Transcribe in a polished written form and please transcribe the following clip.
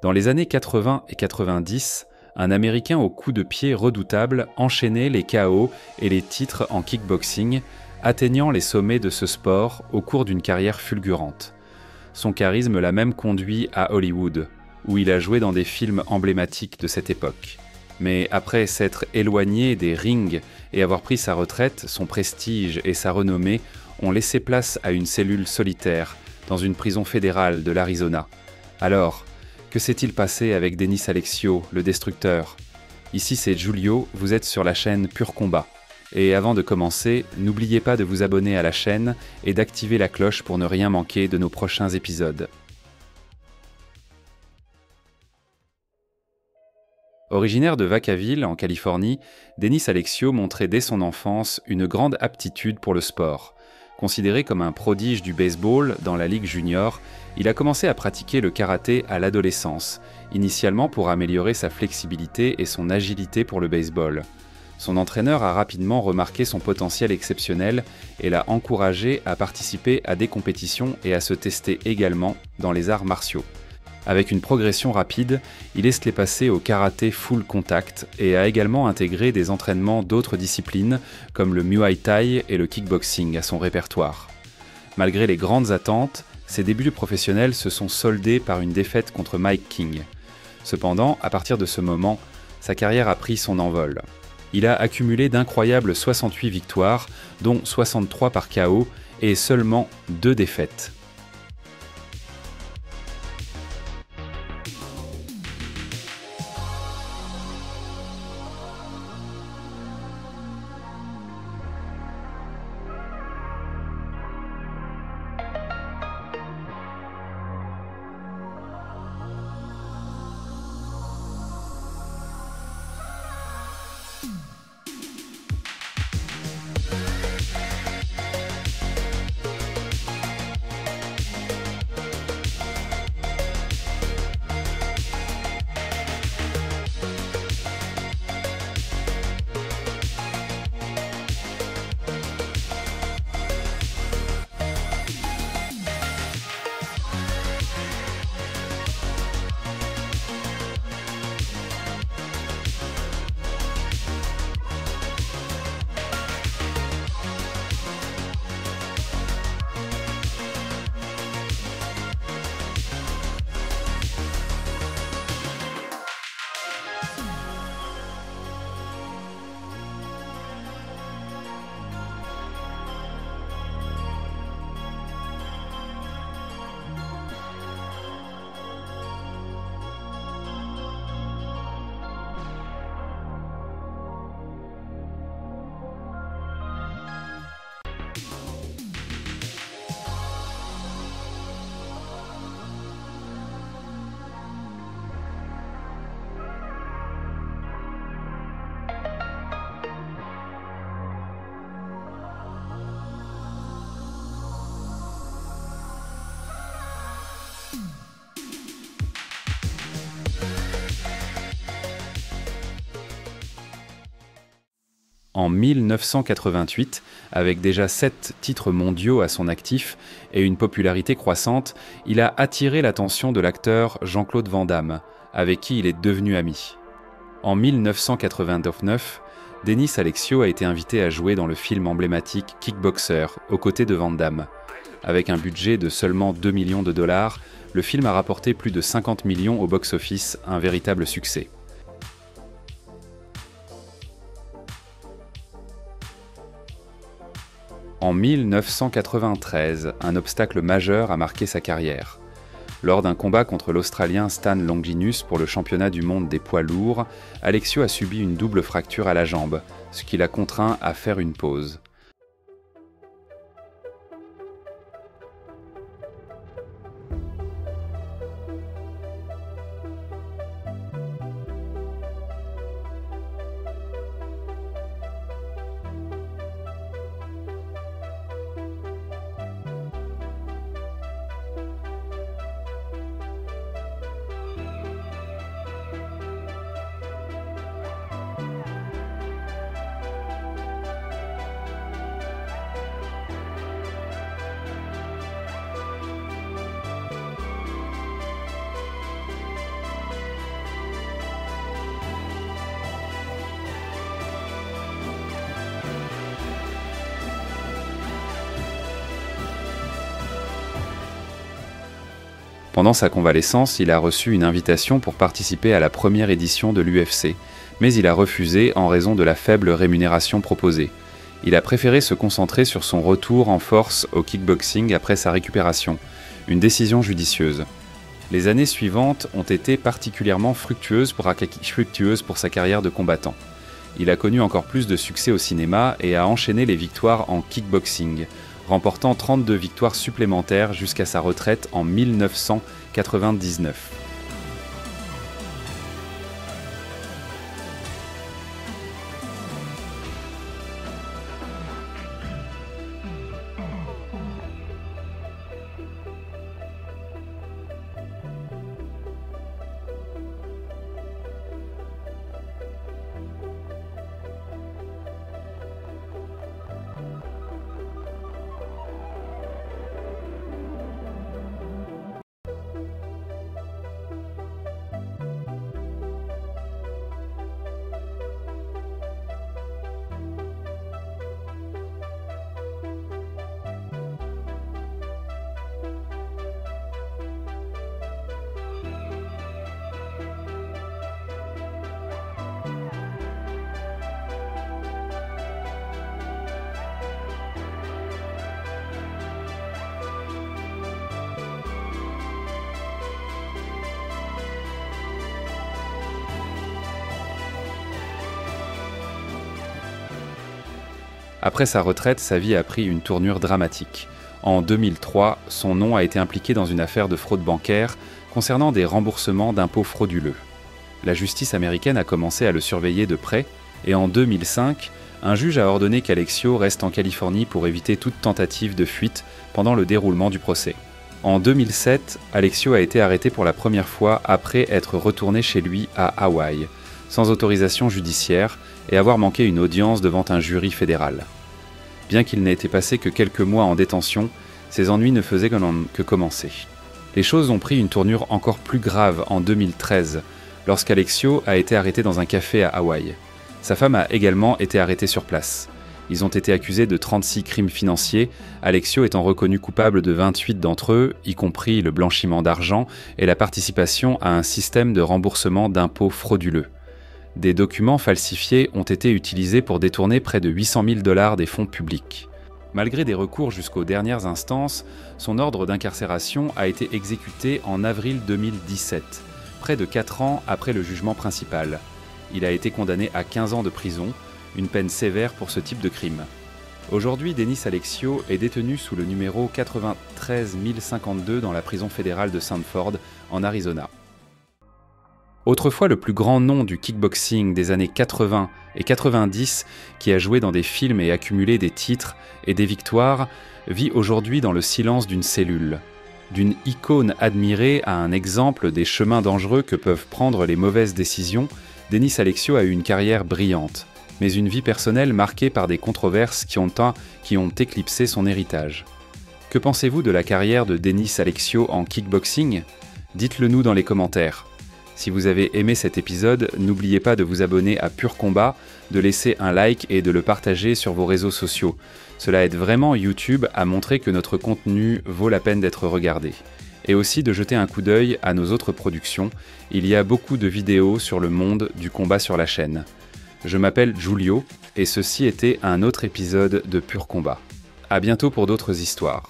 Dans les années 80 et 90, un Américain au coup de pied redoutable enchaînait les KO et les titres en kickboxing, atteignant les sommets de ce sport au cours d'une carrière fulgurante. Son charisme l'a même conduit à Hollywood, où il a joué dans des films emblématiques de cette époque. Mais après s'être éloigné des rings et avoir pris sa retraite, son prestige et sa renommée ont laissé place à une cellule solitaire dans une prison fédérale de l'Arizona. Alors, que s'est-il passé avec Denis Aleksio, le destructeur ? Ici c'est Giulio, vous êtes sur la chaîne Pur Combat. Et avant de commencer, n'oubliez pas de vous abonner à la chaîne et d'activer la cloche pour ne rien manquer de nos prochains épisodes. Originaire de Vacaville, en Californie, Denis Aleksio montrait dès son enfance une grande aptitude pour le sport. Considéré comme un prodige du baseball dans la Ligue junior, il a commencé à pratiquer le karaté à l'adolescence, initialement pour améliorer sa flexibilité et son agilité pour le baseball. Son entraîneur a rapidement remarqué son potentiel exceptionnel et l'a encouragé à participer à des compétitions et à se tester également dans les arts martiaux. Avec une progression rapide, il est laissé passer au karaté full contact et a également intégré des entraînements d'autres disciplines comme le Muay Thai et le kickboxing à son répertoire. Malgré les grandes attentes, ses débuts professionnels se sont soldés par une défaite contre Mike King. Cependant, à partir de ce moment, sa carrière a pris son envol. Il a accumulé d'incroyables 68 victoires, dont 63 par KO et seulement 2 défaites. En 1988, avec déjà 7 titres mondiaux à son actif et une popularité croissante, il a attiré l'attention de l'acteur Jean-Claude Van Damme, avec qui il est devenu ami. En 1989, Denis Aleksio a été invité à jouer dans le film emblématique Kickboxer, aux côtés de Van Damme. Avec un budget de seulement 2 millions de dollars, le film a rapporté plus de 50 millions au box-office, un véritable succès. En 1993, un obstacle majeur a marqué sa carrière. Lors d'un combat contre l'Australien Stan Longinus pour le championnat du monde des poids lourds, Aleksio a subi une double fracture à la jambe, ce qui l'a contraint à faire une pause. Pendant sa convalescence, il a reçu une invitation pour participer à la première édition de l'UFC, mais il a refusé en raison de la faible rémunération proposée. Il a préféré se concentrer sur son retour en force au kickboxing après sa récupération, une décision judicieuse. Les années suivantes ont été particulièrement fructueuses pour sa carrière de combattant. Il a connu encore plus de succès au cinéma et a enchaîné les victoires en kickboxing, remportant 32 victoires supplémentaires jusqu'à sa retraite en 1999. Après sa retraite, sa vie a pris une tournure dramatique. En 2003, son nom a été impliqué dans une affaire de fraude bancaire concernant des remboursements d'impôts frauduleux. La justice américaine a commencé à le surveiller de près et en 2005, un juge a ordonné qu'Alexio reste en Californie pour éviter toute tentative de fuite pendant le déroulement du procès. En 2007, Alexio a été arrêté pour la première fois après être retourné chez lui à Hawaï, sans autorisation judiciaire et avoir manqué une audience devant un jury fédéral. Bien qu'il n'ait été passé que quelques mois en détention, ses ennuis ne faisaient que commencer. Les choses ont pris une tournure encore plus grave en 2013, lorsqu'Alexio a été arrêté dans un café à Hawaï. Sa femme a également été arrêtée sur place. Ils ont été accusés de 36 crimes financiers, Alexio étant reconnu coupable de 28 d'entre eux, y compris le blanchiment d'argent et la participation à un système de remboursement d'impôts frauduleux. Des documents falsifiés ont été utilisés pour détourner près de 800 000 $ des fonds publics. Malgré des recours jusqu'aux dernières instances, son ordre d'incarcération a été exécuté en avril 2017, près de 4 ans après le jugement principal. Il a été condamné à 15 ans de prison, une peine sévère pour ce type de crime. Aujourd'hui, Denis Alexio est détenu sous le numéro 93 052 dans la prison fédérale de Sanford, en Arizona. Autrefois le plus grand nom du kickboxing des années 80 et 90, qui a joué dans des films et accumulé des titres et des victoires, vit aujourd'hui dans le silence d'une cellule. D'une icône admirée à un exemple des chemins dangereux que peuvent prendre les mauvaises décisions, Denis Alexio a eu une carrière brillante, mais une vie personnelle marquée par des controverses qui ont éclipsé son héritage. Que pensez-vous de la carrière de Denis Alexio en kickboxing ? Dites-le nous dans les commentaires. Si vous avez aimé cet épisode, n'oubliez pas de vous abonner à Pur Combat, de laisser un like et de le partager sur vos réseaux sociaux. Cela aide vraiment YouTube à montrer que notre contenu vaut la peine d'être regardé. Et aussi de jeter un coup d'œil à nos autres productions. Il y a beaucoup de vidéos sur le monde du combat sur la chaîne. Je m'appelle Giulio et ceci était un autre épisode de Pur Combat. À bientôt pour d'autres histoires.